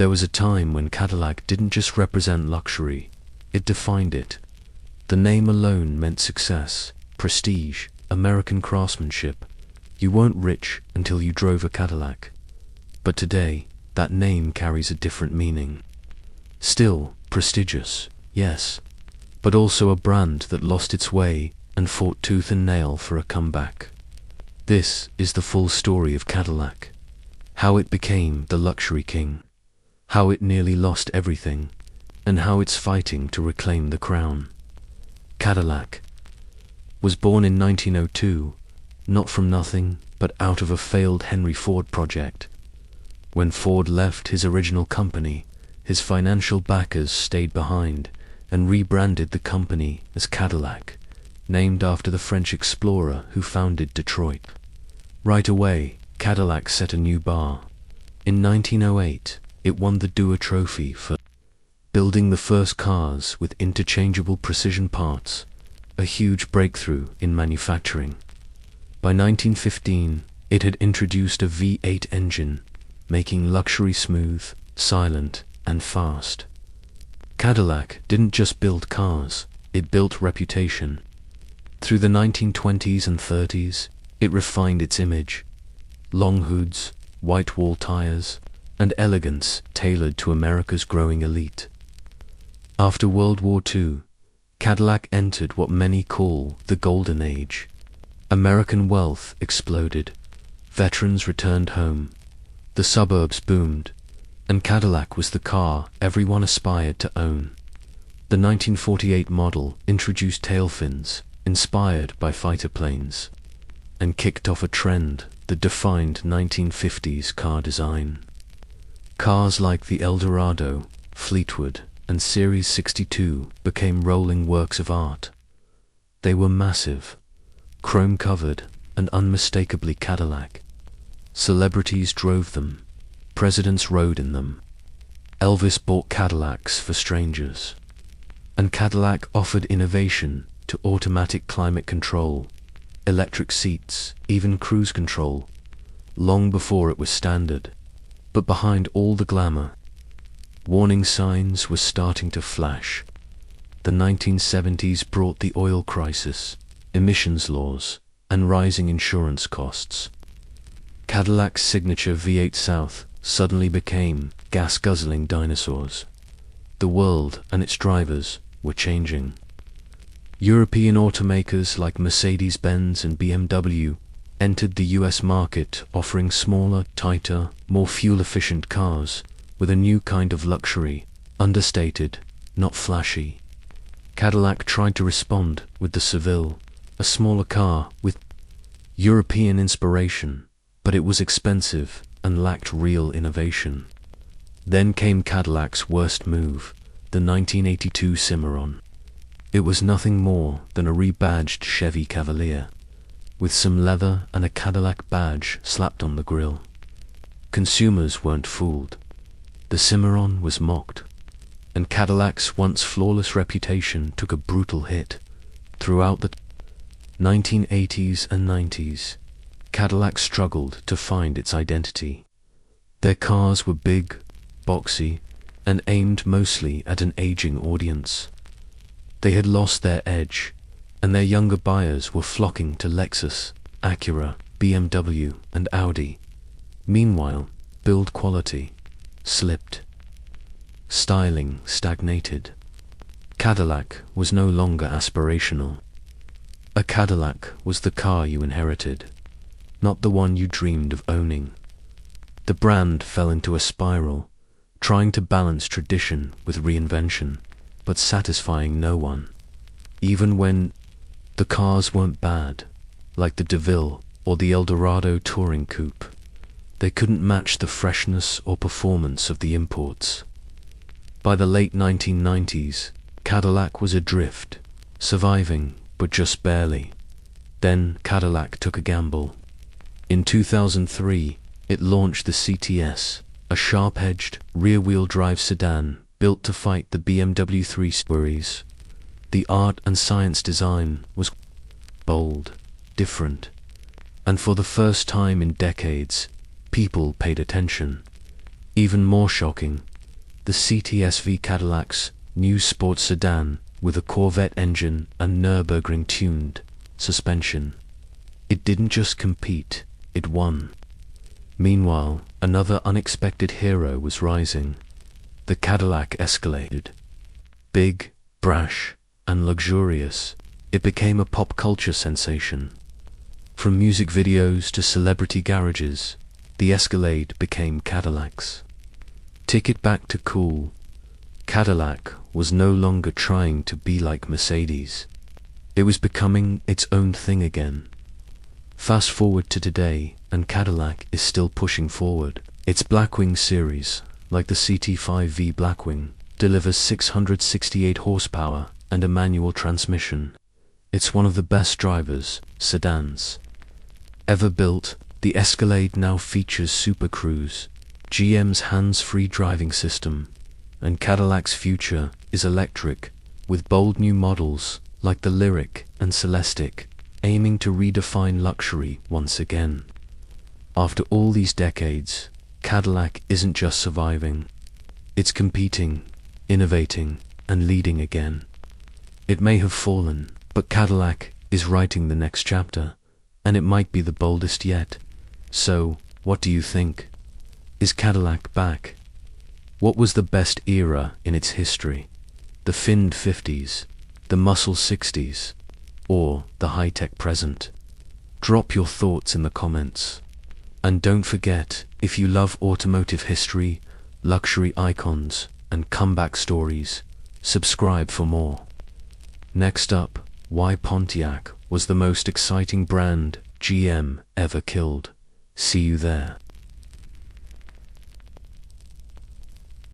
There was a time when Cadillac didn't just represent luxury, it defined it. The name alone meant success, prestige, American craftsmanship. You weren't rich until you drove a Cadillac. But today, that name carries a different meaning. Still prestigious, yes, but also a brand that lost its way and fought tooth and nail for a comeback. This is the full story of Cadillac. How it became the luxury king, how it nearly lost everything, and how it's fighting to reclaim the crown. Cadillac was born in 1902, not from nothing, but out of a failed Henry Ford project. When Ford left his original company, his financial backers stayed behind and rebranded the company as Cadillac, named after the French explorer who founded Detroit. Right away, Cadillac set a new bar. In 1908, it won the Dewar Trophy for building the first cars with interchangeable precision parts, a huge breakthrough in manufacturing. By 1915, it had introduced a V8 engine, making luxury smooth, silent, and fast. Cadillac didn't just build cars, it built reputation. Through the 1920s and 30s, it refined its image. Long hoods, white wall tires, and elegance tailored to America's growing elite. After World War II, Cadillac entered what many call the Golden Age. American wealth exploded, veterans returned home, the suburbs boomed, and Cadillac was the car everyone aspired to own. The 1948 model introduced tail fins, inspired by fighter planes, and kicked off a trend that defined 1950s car design. Cars like the Eldorado, Fleetwood, and Series 62 became rolling works of art. They were massive, chrome-covered, and unmistakably Cadillac. Celebrities drove them, presidents rode in them. Elvis bought Cadillacs for strangers. And Cadillac offered innovation to automatic climate control, electric seats, even cruise control, long before it was standard. But behind all the glamour, warning signs were starting to flash. The 1970s brought the oil crisis, emissions laws, and rising insurance costs. Cadillac's signature V8 South suddenly became gas-guzzling dinosaurs. The world and its drivers were changing. European automakers like Mercedes-Benz and BMW entered the US market, offering smaller, tighter, more fuel-efficient cars with a new kind of luxury, understated, not flashy. Cadillac tried to respond with the Seville, a smaller car with European inspiration, but it was expensive and lacked real innovation. Then came Cadillac's worst move, the 1982 Cimarron. It was nothing more than a rebadged Chevy Cavalier, with some leather and a Cadillac badge slapped on the grille. Consumers weren't fooled. The Cimarron was mocked, and Cadillac's once flawless reputation took a brutal hit. Throughout the 1980s and 90s, Cadillac struggled to find its identity. Their cars were big, boxy, and aimed mostly at an aging audience. They had lost their edge, and their younger buyers were flocking to Lexus, Acura, BMW, and Audi. Meanwhile, build quality slipped. Styling stagnated. Cadillac was no longer aspirational. A Cadillac was the car you inherited, not the one you dreamed of owning. The brand fell into a spiral, trying to balance tradition with reinvention, but satisfying no one. Even when the cars weren't bad, like the DeVille or the Eldorado touring coupe, they couldn't match the freshness or performance of the imports. By the late 1990s, Cadillac was adrift, surviving, but just barely. Then Cadillac took a gamble. In 2003, it launched the CTS, a sharp-edged, rear-wheel drive sedan built to fight the BMW 3 Series. The art and science design was bold, different, and for the first time in decades, people paid attention. Even more shocking, the CTS-V Cadillac's new sports sedan with a Corvette engine and Nürburgring-tuned suspension. It didn't just compete, it won. Meanwhile, another unexpected hero was rising. The Cadillac Escalade. Big, brash, and luxurious, it became a pop culture sensation. From music videos to celebrity garages, the Escalade became Cadillac's ticket back to cool. Cadillac was no longer trying to be like Mercedes. It was becoming its own thing again. Fast forward to today, and Cadillac is still pushing forward. Its Blackwing series, like the CT-V Blackwing, delivers 668 horsepower and a manual transmission. It's one of the best drivers sedans ever built. The Escalade now features Super Cruise, GM's hands-free driving system, and Cadillac's future is electric, with bold new models like the Lyriq and Celestiq, aiming to redefine luxury once again. After all these decades, Cadillac isn't just surviving. It's competing, innovating, and leading again. It may have fallen, but Cadillac is writing the next chapter, and it might be the boldest yet. So, what do you think? Is Cadillac back? What was the best era in its history? The finned 50s, the muscle 60s, or the high-tech present? Drop your thoughts in the comments. And don't forget, if you love automotive history, luxury icons, and comeback stories, subscribe for more. Next up, why Pontiac was the most exciting brand GM ever killed. See you there.